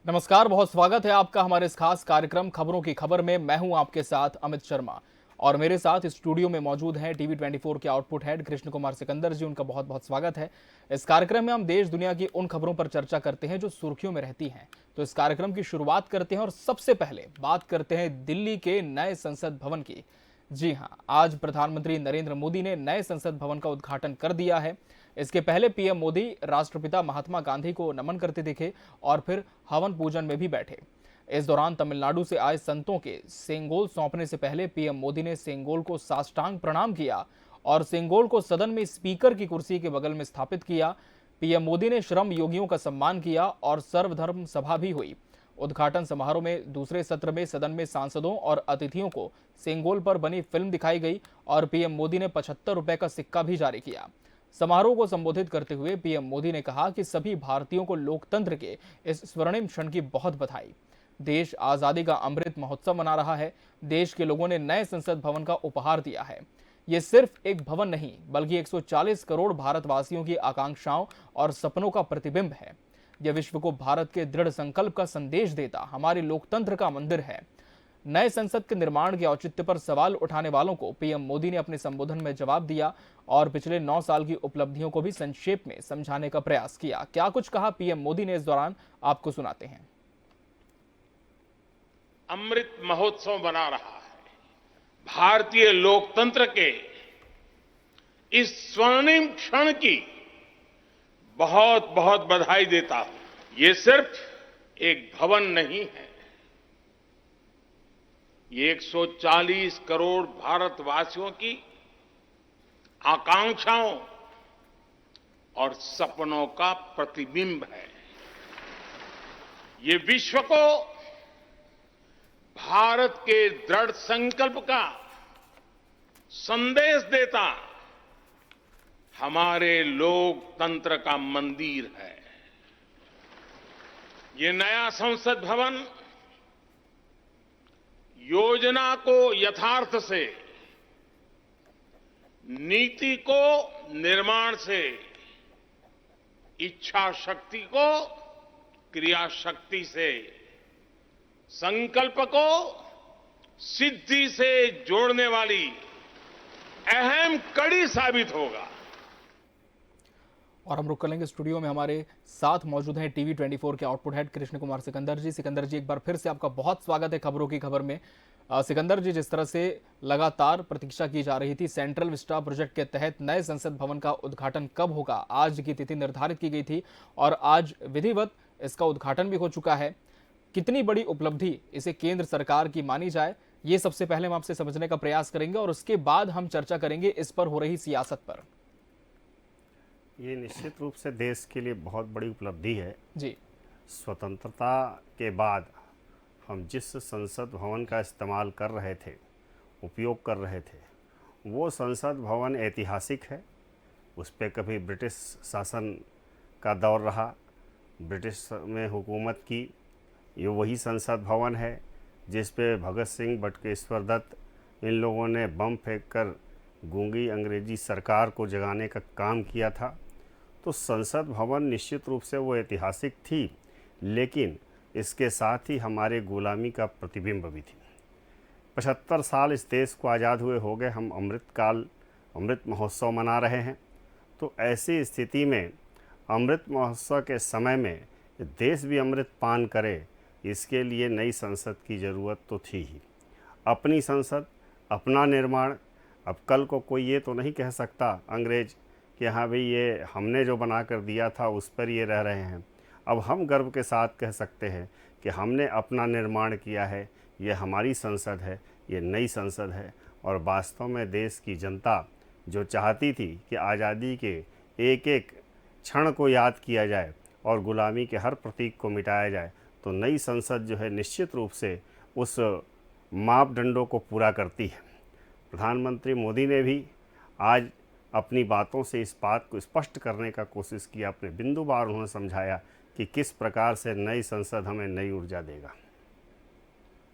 नमस्कार, बहुत स्वागत है आपका हमारे इस खास कार्यक्रम खबरों की खबर में। मैं हूं आपके साथ अमित शर्मा और मेरे साथ इस स्टूडियो में मौजूद हैं टीवी 24 के आउटपुट हेड कृष्ण कुमार सिकंदर जी। उनका बहुत बहुत स्वागत है। इस कार्यक्रम में हम देश दुनिया की उन खबरों पर चर्चा करते हैं जो सुर्खियों में रहती हैं। तो इस कार्यक्रम की शुरुआत करते हैं और सबसे पहले बात करते हैं दिल्ली के नए संसद भवन की। जी हां, आज प्रधानमंत्री नरेंद्र मोदी ने नए संसद भवन का उद्घाटन कर दिया है। इसके पहले पीएम मोदी राष्ट्रपिता महात्मा गांधी को नमन करते दिखे और फिर हवन पूजन में भी बैठे। इस दौरान तमिलनाडु से आए संतों के सेंगोल सौंपने से पहले पीएम मोदी ने सेंगोल को साष्टांग प्रणाम किया और सेंगोल को सदन में स्पीकर की कुर्सी के बगल में स्थापित किया। पीएम मोदी ने श्रम योगियों का सम्मान किया और सर्वधर्म सभा भी हुई। उद्घाटन समारोह में दूसरे सत्र में सदन में सांसदों और अतिथियों को सेंगोल पर बनी फिल्म दिखाई गई और पीएम मोदी ने 75 रुपए का सिक्का भी जारी किया। समारोह को संबोधित करते हुए पीएम मोदी ने कहा कि सभी भारतीयों को लोकतंत्र के इस स्वर्णिम क्षण की बहुत बधाई। देश आजादी का अमृत महोत्सव मना रहा है। देश के लोगों ने नए संसद भवन का उपहार दिया है। ये सिर्फ एक भवन नहीं बल्कि 140 करोड़ भारतवासियों की आकांक्षाओं और सपनों का प्रतिबिंब है। यह विश्व को भारत के दृढ़ संकल्प का संदेश देता हमारे लोकतंत्र का मंदिर है। नए संसद के निर्माण के औचित्य पर सवाल उठाने वालों को पीएम मोदी ने अपने संबोधन में जवाब दिया और पिछले 9 साल की उपलब्धियों को भी संक्षेप में समझाने का प्रयास किया। क्या कुछ कहा पीएम मोदी ने इस दौरान, आपको सुनाते हैं। अमृत महोत्सव बना रहा है। भारतीय लोकतंत्र के इस स्वर्णिम क्षण की बहुत बहुत बधाई देता हूं। ये सिर्फ एक भवन नहीं है, ये 140 करोड़ भारतवासियों की आकांक्षाओं और सपनों का प्रतिबिंब है। ये विश्व को भारत के दृढ़ संकल्प का संदेश देता हमारे लोकतंत्र का मंदिर है। ये नया संसद भवन योजना को यथार्थ से, नीति को निर्माण से, इच्छा शक्ति को क्रिया शक्ति से, संकल्प को सिद्धि से जोड़ने वाली अहम कड़ी साबित होगा। और हम रुक करेंगे स्टूडियो में, हमारे साथ मौजूद हैं टीवी 24 के आउटपुट हेड कृष्ण कुमार सिकंदर जी। सिकंदर जी, एक बार फिर से आपका बहुत स्वागत है खबरों की खबर में। सिकंदर जी, जिस तरह से लगातार प्रतीक्षा की जा रही थी सेंट्रल विस्टा प्रोजेक्ट के तहत नए संसद भवन का उद्घाटन कब होगा, आज की तिथि निर्धारित की गई थी और आज विधिवत इसका उद्घाटन भी हो चुका है। कितनी बड़ी उपलब्धि इसे केंद्र सरकार की मानी जाए, ये सबसे पहले हम आपसे समझने का प्रयास करेंगे और उसके बाद हम चर्चा करेंगे इस पर हो रही सियासत पर। ये निश्चित रूप से देश के लिए बहुत बड़ी उपलब्धि है जी। स्वतंत्रता के बाद हम जिस संसद भवन का इस्तेमाल कर रहे थे, उपयोग कर रहे थे, वो संसद भवन ऐतिहासिक है। उस पर कभी ब्रिटिश शासन का दौर रहा, ब्रिटिश में हुकूमत की। ये वही संसद भवन है जिस पे भगत सिंह, बटुकेश्वर दत्त, इन लोगों ने बम फेंक कर गूंगी अंग्रेजी सरकार को जगाने का काम किया था। तो संसद भवन निश्चित रूप से वो ऐतिहासिक थी, लेकिन इसके साथ ही हमारे गुलामी का प्रतिबिंब भी थी। 75 साल इस देश को आज़ाद हुए हो गए, हम अमृत महोत्सव मना रहे हैं। तो ऐसी स्थिति में अमृत महोत्सव के समय में देश भी अमृत पान करे, इसके लिए नई संसद की ज़रूरत तो थी ही। अपनी संसद, अपना निर्माण। अब कल को कोई ये तो नहीं कह सकता अंग्रेज कि हाँ भाई ये हमने जो बना कर दिया था उस पर ये रह रहे हैं। अब हम गर्व के साथ कह सकते हैं कि हमने अपना निर्माण किया है, ये हमारी संसद है, ये नई संसद है। और वास्तव में देश की जनता जो चाहती थी कि आज़ादी के एक एक क्षण को याद किया जाए और गुलामी के हर प्रतीक को मिटाया जाए, तो नई संसद जो है निश्चित रूप से उस मापदंडों को पूरा करती है। प्रधानमंत्री मोदी ने भी आज अपनी बातों से इस बात को स्पष्ट करने का कोशिश किया। अपने बिंदुवार उन्होंने समझाया कि किस प्रकार से नई संसद हमें नई ऊर्जा देगा।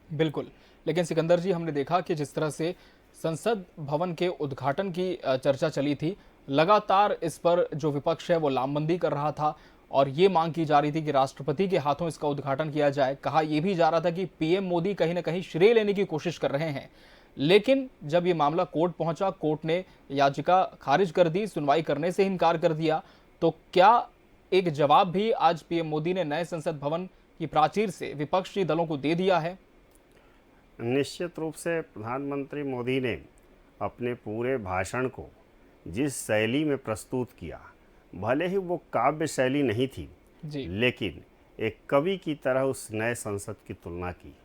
बिल्कुल, लेकिन सिकंदर जी, हमने देखा कि जिस तरह से संसद भवन के उद्घाटन की चर्चा चली थी, लगातार इस पर जो विपक्ष है वो लामबंदी कर रहा था और ये मांग की जा रही थी कि राष्ट्रपति के हाथों इसका उद्घाटन किया जाए। कहा यह भी जा रहा था कि पीएम मोदी कहीं ना कहीं श्रेय लेने की कोशिश कर रहे हैं। लेकिन जब ये मामला कोर्ट पहुंचा, कोर्ट ने याचिका खारिज कर दी, सुनवाई करने से इनकार कर दिया। तो क्या एक जवाब भी आज पीएम मोदी ने नए संसद भवन की प्राचीर से विपक्षी दलों को दे दिया है? निश्चित रूप से प्रधानमंत्री मोदी ने अपने पूरे भाषण को जिस शैली में प्रस्तुत किया, भले ही वो काव्य शैली नहीं थी जी। लेकिन एक कवि की तरह उस नए संसद की तुलना की।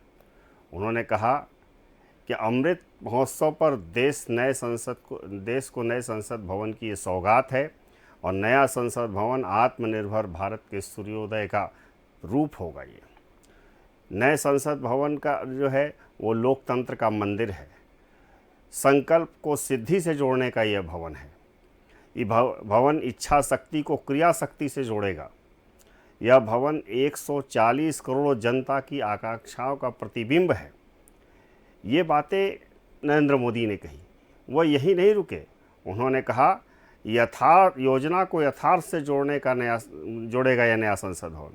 उन्होंने कहा कि अमृत महोत्सव पर देश को नए संसद भवन की ये सौगात है और नया संसद भवन आत्मनिर्भर भारत के सूर्योदय का रूप होगा। ये नए संसद भवन का जो है वो लोकतंत्र का मंदिर है। संकल्प को सिद्धि से जोड़ने का यह भवन है। ये भवन इच्छा शक्ति को क्रिया शक्ति से जोड़ेगा। यह भवन 140 करोड़ जनता की आकांक्षाओं का प्रतिबिंब है। ये बातें नरेंद्र मोदी ने कही। वह यही नहीं रुके, उन्होंने कहा योजना को यथार्थ से जोड़ेगा यह नया संसद भवन।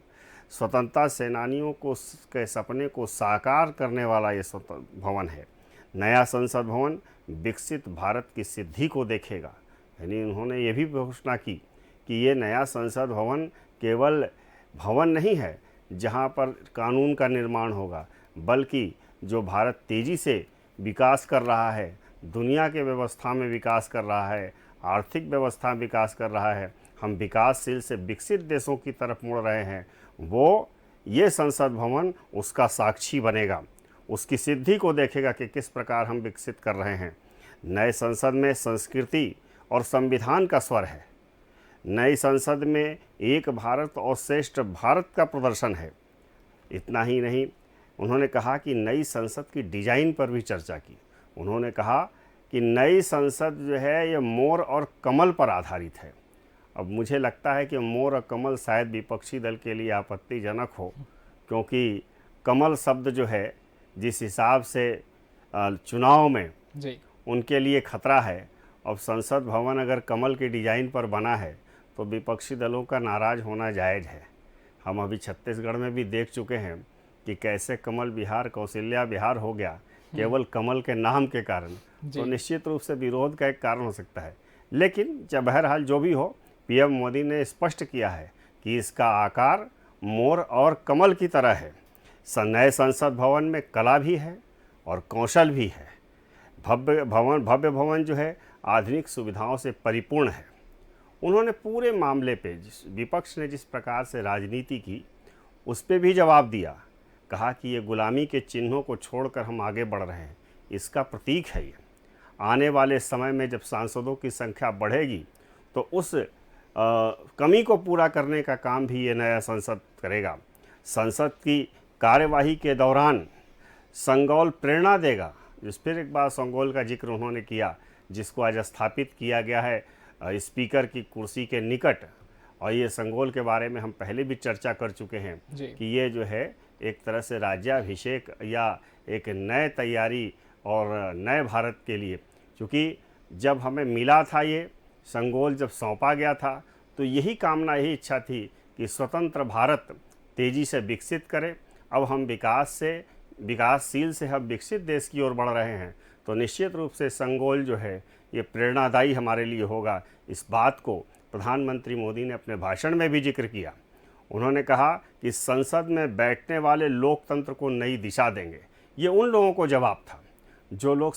स्वतंत्रता सेनानियों के सपने को साकार करने वाला ये भवन है। नया संसद भवन विकसित भारत की सिद्धि को देखेगा। यानी उन्होंने ये भी घोषणा की कि ये नया संसद भवन केवल भवन नहीं है जहाँ पर कानून का निर्माण होगा, बल्कि जो भारत तेज़ी से विकास कर रहा है, दुनिया के व्यवस्था में विकास कर रहा है, आर्थिक व्यवस्था में विकास कर रहा है, हम विकासशील से विकसित देशों की तरफ मुड़ रहे हैं, वो ये संसद भवन उसका साक्षी बनेगा, उसकी सिद्धि को देखेगा कि किस प्रकार हम विकसित कर रहे हैं। नए संसद में संस्कृति और संविधान का स्वर है। नई संसद में एक भारत और श्रेष्ठ भारत का प्रदर्शन है। इतना ही नहीं, उन्होंने कहा कि नई संसद की डिजाइन पर भी चर्चा की। उन्होंने कहा कि नई संसद जो है ये मोर और कमल पर आधारित है। अब मुझे लगता है कि मोर और कमल शायद विपक्षी दल के लिए आपत्तिजनक हो, क्योंकि कमल शब्द जो है जिस हिसाब से चुनाव में जी उनके लिए खतरा है, अब संसद भवन अगर कमल के डिज़ाइन पर बना है तो विपक्षी दलों का नाराज़ होना जायज़ है। हम अभी छत्तीसगढ़ में भी देख चुके हैं कि कैसे कमल विहार कौशल्या विहार हो गया केवल कमल के नाम के कारण। तो निश्चित रूप से विरोध का एक कारण हो सकता है। लेकिन जब बहरहाल जो भी हो, पीएम मोदी ने स्पष्ट किया है कि इसका आकार मोर और कमल की तरह है। नए संसद भवन में कला भी है और कौशल भी है। भव्य भवन जो है आधुनिक सुविधाओं से परिपूर्ण है। उन्होंने पूरे मामले पे विपक्ष ने जिस प्रकार से राजनीति की उस पर भी जवाब दिया। कहा कि ये गुलामी के चिन्हों को छोड़कर हम आगे बढ़ रहे हैं, इसका प्रतीक है ये। आने वाले समय में जब सांसदों की संख्या बढ़ेगी तो उस कमी को पूरा करने का काम भी ये नया संसद करेगा। संसद की कार्यवाही के दौरान संगोल प्रेरणा देगा। जिस फिर एक बार संगोल का जिक्र उन्होंने किया, जिसको आज स्थापित किया गया है स्पीकर की कुर्सी के निकट। और ये संगोल के बारे में हम पहले भी चर्चा कर चुके हैं कि ये जो है एक तरह से राज्याभिषेक या एक नए तैयारी और नए भारत के लिए, क्योंकि जब हमें मिला था ये संगोल जब सौंपा गया था तो यही कामना, यही इच्छा थी कि स्वतंत्र भारत तेज़ी से विकसित करे। अब हम विकासशील से हम विकसित देश की ओर बढ़ रहे हैं, तो निश्चित रूप से संगोल जो है ये प्रेरणादायी हमारे लिए होगा। इस बात को प्रधानमंत्री मोदी ने अपने भाषण में भी जिक्र किया। उन्होंने कहा कि संसद में बैठने वाले लोकतंत्र को नई दिशा देंगे। ये उन लोगों को जवाब था जो लोग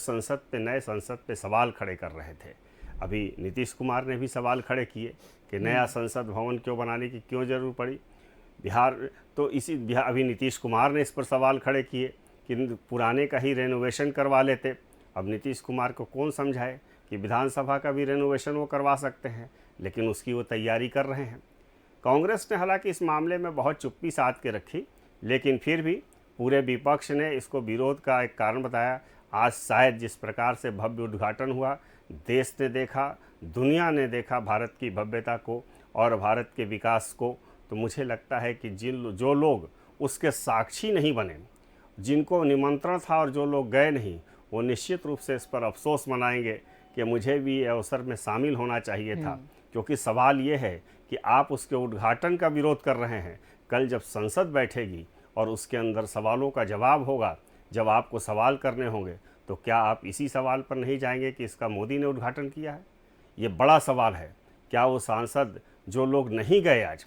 नए संसद पे सवाल खड़े कर रहे थे। अभी नीतीश कुमार ने भी सवाल खड़े किए कि नया संसद भवन क्यों बनाने की क्यों ज़रूर पड़ी। अभी नीतीश कुमार ने इस पर सवाल खड़े किए कि पुराने का ही रेनोवेशन करवा लेते। अब नीतीश कुमार को कौन समझाए कि विधानसभा का भी रेनोवेशन वो करवा सकते हैं, लेकिन उसकी वो तैयारी कर रहे हैं। कांग्रेस ने हालांकि इस मामले में बहुत चुप्पी साध के रखी, लेकिन फिर भी पूरे विपक्ष ने इसको विरोध का एक कारण बताया। आज शायद जिस प्रकार से भव्य उद्घाटन हुआ, देश ने देखा, दुनिया ने देखा भारत की भव्यता को और भारत के विकास को, तो मुझे लगता है कि जो लोग उसके साक्षी नहीं बने, जिनको निमंत्रण था और जो लोग गए नहीं, वो निश्चित रूप से इस पर अफसोस मनाएंगे कि मुझे भी अवसर में शामिल होना चाहिए था, क्योंकि सवाल ये है कि आप उसके उद्घाटन का विरोध कर रहे हैं। कल जब संसद बैठेगी और उसके अंदर सवालों का जवाब होगा, जब आपको सवाल करने होंगे, तो क्या आप इसी सवाल पर नहीं जाएंगे कि इसका मोदी ने उद्घाटन किया है? ये बड़ा सवाल है। क्या वो सांसद जो लोग नहीं गए आज,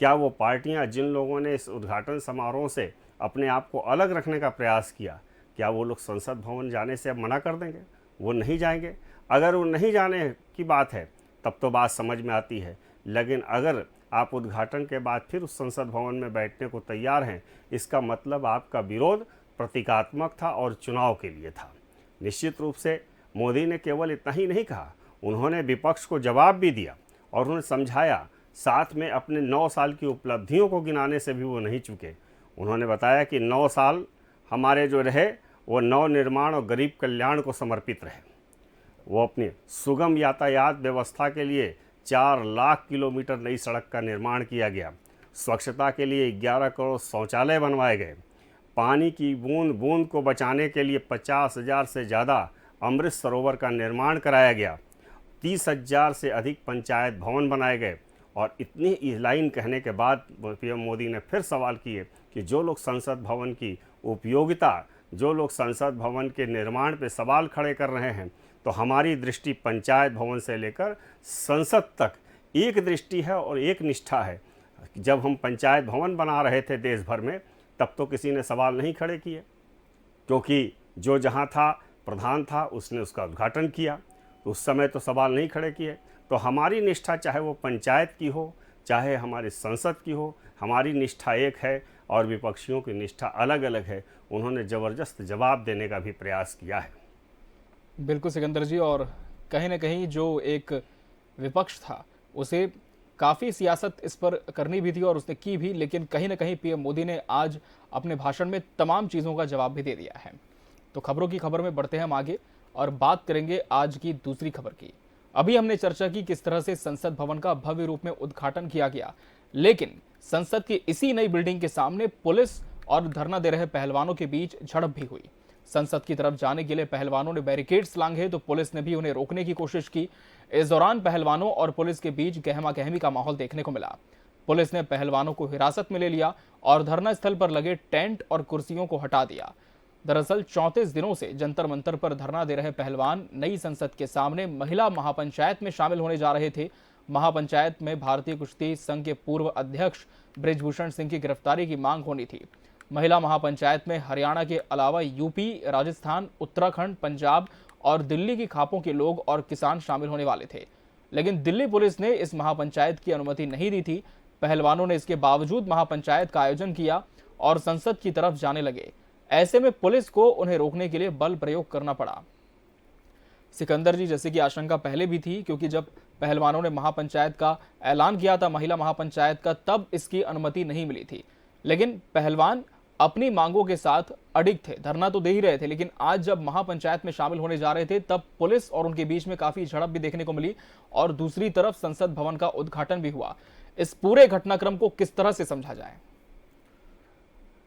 क्या वो पार्टियां जिन लोगों ने इस उद्घाटन समारोह से अपने आप को अलग रखने का प्रयास किया, क्या वो लोग संसद भवन जाने से अब मना कर देंगे? वो नहीं जाएंगे। अगर वो नहीं जाने की बात है तब तो बात समझ में आती है, लेकिन अगर आप उद्घाटन के बाद फिर उस संसद भवन में बैठने को तैयार हैं, इसका मतलब आपका विरोध प्रतीकात्मक था और चुनाव के लिए था। निश्चित रूप से मोदी ने केवल इतना ही नहीं कहा, उन्होंने विपक्ष को जवाब भी दिया और उन्होंने समझाया। साथ में अपने 9 साल की उपलब्धियों को गिनाने से भी वो नहीं चूके। उन्होंने बताया कि 9 साल हमारे जो रहे वो नव निर्माण और गरीब कल्याण को समर्पित रहे। वो अपनी सुगम यातायात व्यवस्था के लिए 4 लाख किलोमीटर नई सड़क का निर्माण किया गया। स्वच्छता के लिए 11 करोड़ शौचालय बनवाए गए। पानी की बूंद बूंद को बचाने के लिए 50,000 से ज़्यादा अमृत सरोवर का निर्माण कराया गया। 30,000 से अधिक पंचायत भवन बनाए गए। और इतनी इस लाइन कहने के बाद पीएम मोदी ने फिर सवाल किए कि जो लोग संसद भवन की उपयोगिता, जो लोग संसद भवन के निर्माण पे सवाल खड़े कर रहे हैं, तो हमारी दृष्टि पंचायत भवन से लेकर संसद तक एक दृष्टि है और एक निष्ठा है। जब हम पंचायत भवन बना रहे थे देश भर में, तब तो किसी ने सवाल नहीं खड़े किए, क्योंकि जो जहाँ था प्रधान था उसने उसका उद्घाटन किया, तो उस समय तो सवाल नहीं खड़े किए। तो हमारी निष्ठा चाहे वो पंचायत की हो, चाहे हमारी संसद की हो, हमारी निष्ठा एक है और विपक्षियों की निष्ठा अलग अलग है। उन्होंने ज़बरदस्त जवाब देने का भी प्रयास किया है। बिल्कुल सिकंदर जी, और कहीं ना कहीं जो एक विपक्ष था उसे काफ़ी सियासत इस पर करनी भी थी और उसने की भी, लेकिन कहीं ना कहीं पीएम मोदी ने आज अपने भाषण में तमाम चीज़ों का जवाब भी दे दिया है। तो खबरों की खबर में बढ़ते हैं हम आगे और बात करेंगे आज की दूसरी खबर की। अभी हमने चर्चा की किस तरह से संसद भवन का भव्य रूप में उद्घाटन किया गया, लेकिन संसद की इसी नई बिल्डिंग के सामने पुलिस और धरना दे रहे पहलवानों के बीच झड़प भी हुई। संसद की तरफ जाने के लिए पहलवानों ने बैरिकेड्स लांघे तो पुलिस ने भी उन्हें रोकने की कोशिश की। इस दौरान पहलवानों और पुलिस के बीच गहमा गहमी का माहौल देखने को मिला। पुलिस ने पहलवानों को हिरासत में ले लिया और धरना स्थल पर लगे टेंट और कुर्सियों को हटा दिया। दरअसल 34 दिनों से जंतर मंतर पर धरना दे रहे पहलवान नई संसद के सामने महिला महापंचायत में शामिल होने जा रहे थे। महापंचायत में भारतीय कुश्ती संघ के पूर्व अध्यक्ष बृजभूषण सिंह की गिरफ्तारी की मांग होनी थी। महिला महापंचायत में हरियाणा के अलावा यूपी, राजस्थान, उत्तराखंड, पंजाब और दिल्ली की खापों के लोग और किसान शामिल होने वाले थे, लेकिन दिल्ली पुलिस ने इस महापंचायत की अनुमति नहीं दी थी। पहलवानों ने इसके बावजूद महापंचायत का आयोजन किया और संसद की तरफ जाने लगे। ऐसे में पुलिस को उन्हें रोकने के लिए बल प्रयोग करना पड़ा। सिकंदर जी, जैसे कि आशंका पहले भी थी, क्योंकि जब पहलवानों ने महापंचायत का ऐलान किया था, महिला महापंचायत का, तब इसकी अनुमति नहीं मिली थी, लेकिन पहलवान अपनी मांगों के साथ अडिग थे। धरना तो दे ही रहे थे, लेकिन आज जब महापंचायत में शामिल होने जा रहे थे तब पुलिस और उनके बीच में काफी झड़प भी देखने को मिली और दूसरी तरफ संसद भवन का उद्घाटन भी हुआ। इस पूरे घटनाक्रम को किस तरह से समझा जाए?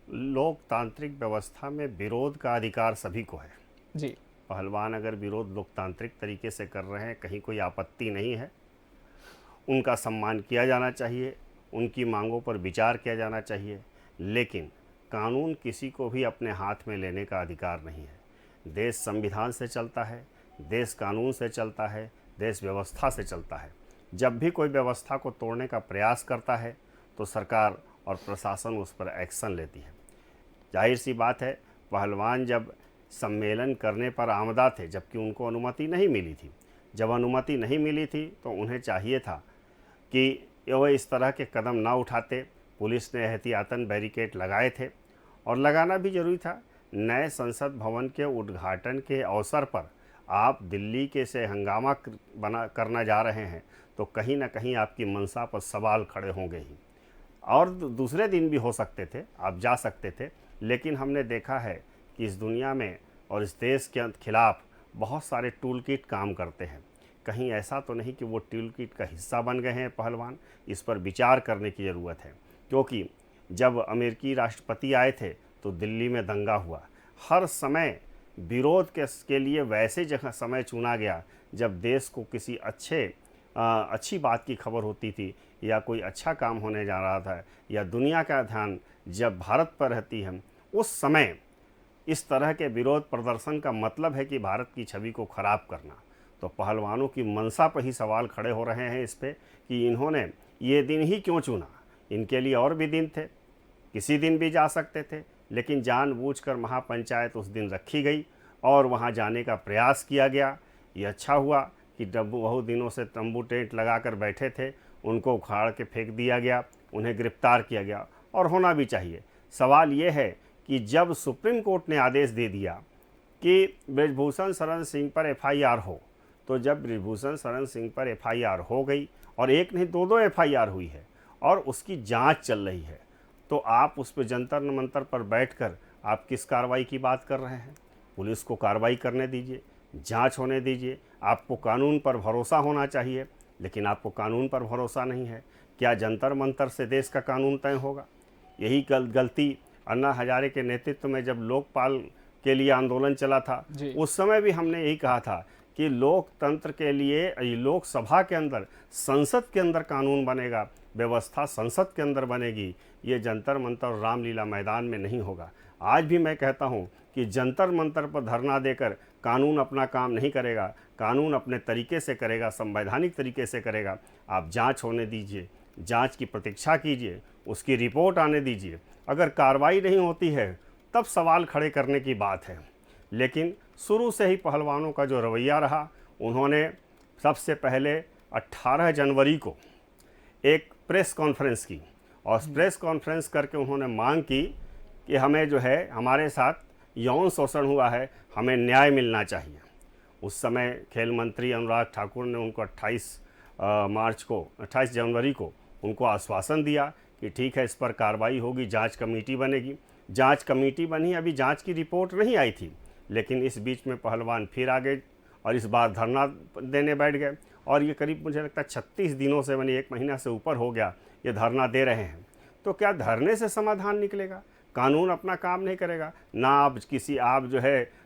लोकतांत्रिक व्यवस्था में विरोध का अधिकार सभी को है जी। पहलवान अगर विरोध लोकतांत्रिक तरीके से कर रहे हैं, कहीं कोई आपत्ति नहीं है। उनका सम्मान किया जाना चाहिए, उनकी मांगों पर विचार किया जाना चाहिए, लेकिन कानून किसी को भी अपने हाथ में लेने का अधिकार नहीं है। देश संविधान से चलता है, देश कानून से चलता है, देश व्यवस्था से चलता है। जब भी कोई व्यवस्था को तोड़ने का प्रयास करता है तो सरकार और प्रशासन उस पर एक्शन लेती है। जाहिर सी बात है, पहलवान जब सम्मेलन करने पर आमदा थे, जबकि उनको अनुमति नहीं मिली थी। जब अनुमति नहीं मिली थी तो उन्हें चाहिए था कि वह इस तरह के कदम ना उठाते। पुलिस ने एहतियातन बैरिकेड लगाए थे और लगाना भी जरूरी था। नए संसद भवन के उद्घाटन के अवसर पर आप दिल्ली के से हंगामा करना जा रहे हैं, तो कहीं ना कहीं आपकी मंशा पर सवाल खड़े होंगे ही। और दूसरे दिन भी हो सकते थे, आप जा सकते थे, लेकिन हमने देखा है कि इस दुनिया में और इस देश के खिलाफ बहुत सारे टूल किट काम करते हैं। कहीं ऐसा तो नहीं कि वो टूल किट का हिस्सा बन गए हैं पहलवान? इस पर विचार करने की ज़रूरत है, क्योंकि जब अमेरिकी राष्ट्रपति आए थे तो दिल्ली में दंगा हुआ। हर समय विरोध के लिए वैसे जगह समय चुना गया जब देश को किसी अच्छे अच्छी बात की खबर होती थी या कोई अच्छा काम होने जा रहा था या दुनिया का ध्यान जब भारत पर रहती है, उस समय इस तरह के विरोध प्रदर्शन का मतलब है कि भारत की छवि को खराब करना। तो पहलवानों की मंशा पर ही सवाल खड़े हो रहे हैं इस पे कि इन्होंने ये दिन ही क्यों चुना। इनके लिए और भी दिन थे, किसी दिन भी जा सकते थे, लेकिन जानबूझकर महापंचायत उस दिन रखी गई और वहाँ जाने का प्रयास किया गया। ये अच्छा हुआ कि बहुत दिनों से तंबू टेंट लगाकर बैठे थे, उनको उखाड़ के फेंक दिया गया, उन्हें गिरफ्तार किया गया, और होना भी चाहिए। सवाल ये है कि जब सुप्रीम कोर्ट ने आदेश दे दिया कि बृजभूषण शरण सिंह पर एफआईआर हो, तो जब बृजभूषण शरण सिंह पर एफआईआर हो गई और एक नहीं दो एफआईआर हुई है और उसकी जांच चल रही है, तो आप उस पर जंतर मंतर पर बैठकर आप किस कार्रवाई की बात कर रहे हैं? पुलिस को कार्रवाई करने दीजिए, जांच होने दीजिए। आपको कानून पर भरोसा होना चाहिए, लेकिन आपको कानून पर भरोसा नहीं है। क्या जंतर मंतर से देश का कानून तय होगा? यही गलती अन्ना हजारे के नेतृत्व में जब लोकपाल के लिए आंदोलन चला था, उस समय भी हमने यही कहा था कि लोकतंत्र के लिए लोकसभा के अंदर, संसद के अंदर कानून बनेगा, व्यवस्था संसद के अंदर बनेगी। ये जंतर मंतर और रामलीला मैदान में नहीं होगा। आज भी मैं कहता हूँ कि जंतर मंतर पर धरना देकर कानून अपना काम नहीं करेगा, कानून अपने तरीके से करेगा, संवैधानिक तरीके से करेगा। आप जांच होने दीजिए, जांच की प्रतीक्षा कीजिए, उसकी रिपोर्ट आने दीजिए। अगर कार्रवाई नहीं होती है तब सवाल खड़े करने की बात है। लेकिन शुरू से ही पहलवानों का जो रवैया रहा, उन्होंने सबसे पहले 18 जनवरी को एक प्रेस कॉन्फ्रेंस की और प्रेस कॉन्फ्रेंस करके उन्होंने मांग की कि हमें जो है, हमारे साथ यौन शोषण हुआ है, हमें न्याय मिलना चाहिए। उस समय खेल मंत्री अनुराग ठाकुर ने उनको 28 जनवरी को उनको आश्वासन दिया कि ठीक है, इस पर कार्रवाई होगी, जांच कमेटी बनेगी। जांच कमेटी बनी, अभी जांच की रिपोर्ट नहीं आई थी, लेकिन इस बीच में पहलवान फिर आ गए और इस बार धरना देने बैठ गए। और ये करीब मुझे लगता है 36 दिनों से, यानी 1 महीना से ऊपर हो गया, ये धरना दे रहे हैं। तो क्या धरने से समाधान निकलेगा? कानून अपना काम नहीं करेगा ना। आप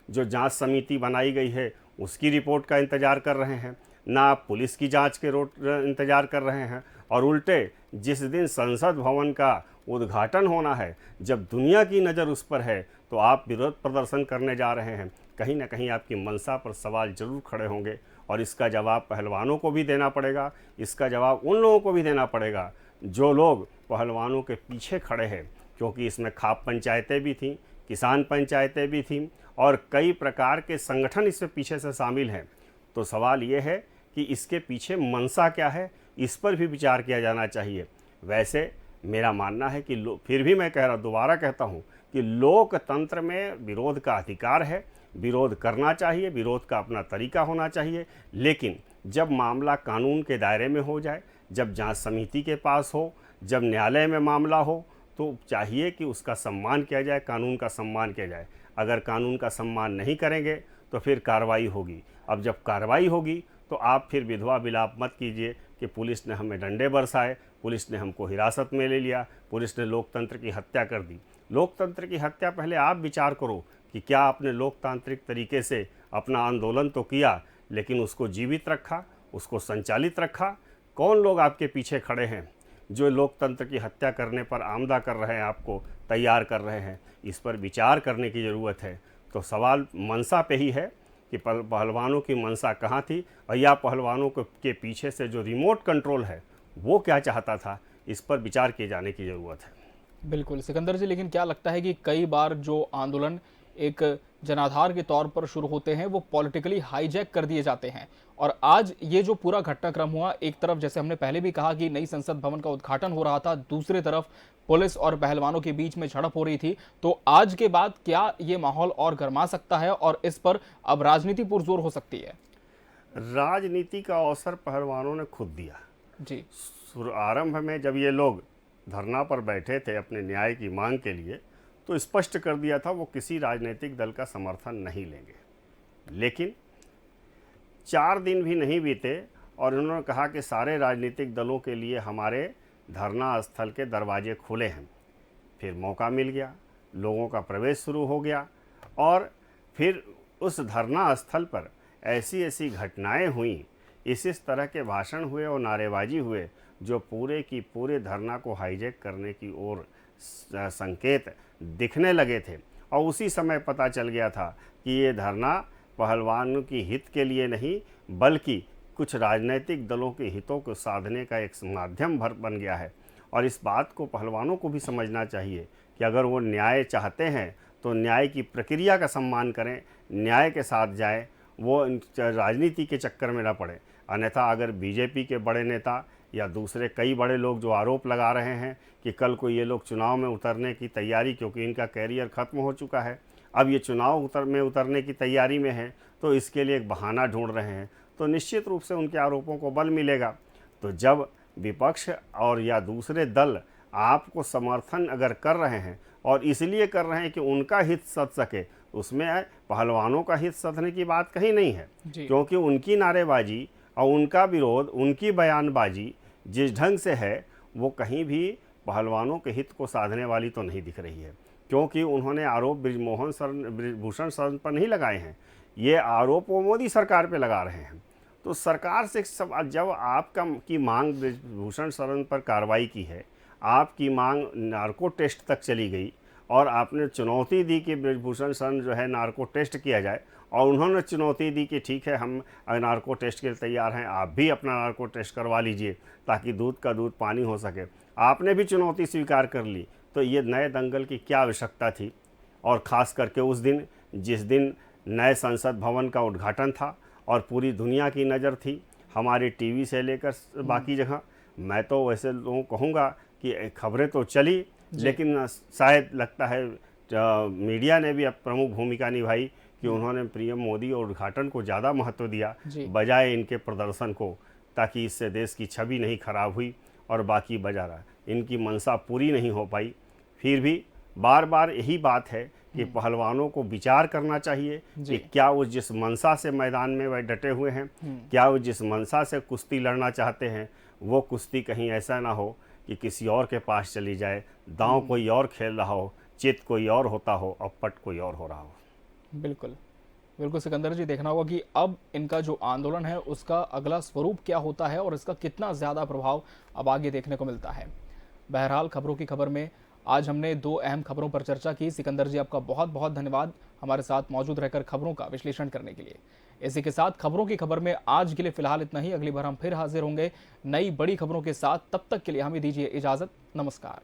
जो जांच समिति बनाई गई है उसकी रिपोर्ट का इंतज़ार कर रहे हैं, ना आप पुलिस की जांच के इंतज़ार कर रहे हैं। और उल्टे जिस दिन संसद भवन का उद्घाटन होना है, जब दुनिया की नज़र उस पर है, तो आप विरोध प्रदर्शन करने जा रहे हैं। कहीं ना कहीं आपकी मंशा पर सवाल जरूर खड़े होंगे और इसका जवाब पहलवानों को भी देना पड़ेगा। इसका जवाब उन लोगों को भी देना पड़ेगा जो लोग पहलवानों के पीछे खड़े हैं, क्योंकि इसमें खाप पंचायतें भी थीं, किसान पंचायतें भी थीं और कई प्रकार के संगठन इसमें पीछे से शामिल हैं। तो सवाल ये है कि इसके पीछे मंशा क्या है, इस पर भी विचार किया जाना चाहिए। वैसे मेरा मानना है कि फिर भी मैं दोबारा कहता हूँ कि लोकतंत्र में विरोध का अधिकार है, विरोध करना चाहिए, विरोध का अपना तरीका होना चाहिए। लेकिन जब मामला कानून के दायरे में हो जाए, जब जांच समिति के पास हो, जब न्यायालय में मामला हो, तो चाहिए कि उसका सम्मान किया जाए, कानून का सम्मान किया जाए। अगर कानून का सम्मान नहीं करेंगे तो फिर कार्रवाई होगी। अब जब कार्रवाई होगी तो आप फिर विधवा विलाप मत कीजिए कि पुलिस ने हमें डंडे बरसाए, पुलिस ने हमको हिरासत में ले लिया, पुलिस ने लोकतंत्र की हत्या कर दी। लोकतंत्र की हत्या पहले आप विचार करो कि क्या आपने लोकतांत्रिक तरीके से अपना आंदोलन तो किया, लेकिन उसको जीवित रखा, उसको संचालित रखा? कौन लोग आपके पीछे खड़े हैं जो लोकतंत्र की हत्या करने पर आमदा कर रहे हैं, आपको तैयार कर रहे हैं? इस पर विचार करने की ज़रूरत है। तो सवाल मंशा पे ही है कि पहलवानों की मंशा कहाँ थी, और या पहलवानों के पीछे से जो रिमोट कंट्रोल है वो क्या चाहता था? इस पर विचार किए जाने की ज़रूरत है। बिल्कुल सिकंदर जी, लेकिन क्या लगता है कि कई बार जो आंदोलन एक जनाधार के तौर पर शुरू होते हैं वो पॉलिटिकली हाईजैक कर दिए जाते हैं, और आज ये जो पूरा घटनाक्रम हुआ, एक तरफ जैसे हमने पहले भी कहा कि नई संसद भवन का उद्घाटन हो रहा था, दूसरी तरफ पुलिस और पहलवानों के बीच में झड़प हो रही थी, तो आज के बाद क्या ये माहौल और गर्मा सकता है और इस पर अब राजनीति पुरजोर हो सकती है? राजनीति का अवसर पहलवानों ने खुद दिया जी। आरंभ में जब ये लोग धरना पर बैठे थे अपने न्याय की मांग के लिए, तो स्पष्ट कर दिया था वो किसी राजनीतिक दल का समर्थन नहीं लेंगे। लेकिन 4 दिन भी नहीं बीते और उन्होंने कहा कि सारे राजनीतिक दलों के लिए हमारे धरना स्थल के दरवाजे खुले हैं। फिर मौका मिल गया, लोगों का प्रवेश शुरू हो गया और फिर उस धरना स्थल पर ऐसी ऐसी घटनाएं हुई इस तरह के भाषण हुए और नारेबाजी हुए जो पूरे की पूरे धरना को हाईजैक करने की ओर संकेत दिखने लगे थे। और उसी समय पता चल गया था कि ये धरना पहलवानों की हित के लिए नहीं बल्कि कुछ राजनीतिक दलों के हितों को साधने का एक माध्यम भर बन गया है। और इस बात को पहलवानों को भी समझना चाहिए कि अगर वो न्याय चाहते हैं तो न्याय की प्रक्रिया का सम्मान करें, न्याय के साथ जाएं, वो राजनीति के चक्कर में ना पड़े। अन्यथा अगर बीजेपी के बड़े नेता या दूसरे कई बड़े लोग जो आरोप लगा रहे हैं कि कल को ये लोग चुनाव में उतरने की तैयारी, क्योंकि इनका कैरियर ख़त्म हो चुका है, अब ये चुनाव उतरने की तैयारी में है, तो इसके लिए एक बहाना ढूंढ रहे हैं, तो निश्चित रूप से उनके आरोपों को बल मिलेगा। तो जब विपक्ष और या दूसरे दल आपको समर्थन अगर कर रहे हैं और इसलिए कर रहे हैं कि उनका हित सध सके, उसमें पहलवानों का हित सधने की बात कहीं नहीं है, क्योंकि उनकी नारेबाजी और उनका विरोध, उनकी बयानबाजी जिस ढंग से है वो कहीं भी पहलवानों के हित को साधने वाली तो नहीं दिख रही है। क्योंकि उन्होंने आरोप ब्रिजभूषण शरण पर नहीं लगाए हैं, ये आरोप वो मोदी सरकार पे लगा रहे हैं। तो सरकार से सब जब आपका की मांग ब्रिजभूषण शरण पर कार्रवाई की है, आपकी मांग नार्को टेस्ट तक चली गई और आपने चुनौती दी कि ब्रिजभूषण शरण जो है नार्को टेस्ट किया जाए, और उन्होंने चुनौती दी कि ठीक है हम नार्को टेस्ट के लिए तैयार हैं, आप भी अपना नार्को टेस्ट करवा लीजिए ताकि दूध का दूध पानी हो सके। आपने भी चुनौती स्वीकार कर ली, तो ये नए दंगल की क्या आवश्यकता थी। और ख़ास करके उस दिन जिस दिन नए संसद भवन का उद्घाटन था और पूरी दुनिया की नज़र थी, हमारी टीवी से लेकर बाकी जगह। मैं तो वैसे लोगों को कहूँगा कि खबरें तो चली, लेकिन शायद लगता है मीडिया ने भी अब प्रमुख भूमिका निभाई कि उन्होंने पीएम मोदी और उद्घाटन को ज़्यादा महत्व दिया बजाय इनके प्रदर्शन को, ताकि इससे देश की छवि नहीं खराब हुई और बाकी बजा रहा। इनकी मंशा पूरी नहीं हो पाई। फिर भी बार बार यही बात है कि पहलवानों को विचार करना चाहिए कि क्या वो जिस मंशा से मैदान में वह डटे हुए हैं, क्या वो जिस मंशा से कुश्ती लड़ना चाहते हैं, वो कुश्ती कहीं ऐसा ना हो कि किसी और के पास चली जाए, दांव कोई और खेल रहा हो, चित कोई और होता हो और पट कोई और हो रहा हो। बिल्कुल बिल्कुल सिकंदर जी, देखना होगा कि अब इनका जो आंदोलन है उसका अगला स्वरूप क्या होता है और इसका कितना ज़्यादा प्रभाव अब आगे देखने को मिलता है। बहरहाल खबरों की खबर में आज हमने दो अहम खबरों पर चर्चा की। सिकंदर जी, आपका बहुत बहुत धन्यवाद हमारे साथ मौजूद रहकर खबरों का विश्लेषण करने के लिए। इसी के साथ खबरों की खबर में आज के लिए फिलहाल इतना ही। अगली बार हम फिर हाजिर होंगे नई बड़ी खबरों के साथ। तब तक के लिए हमें दीजिए इजाज़त। नमस्कार।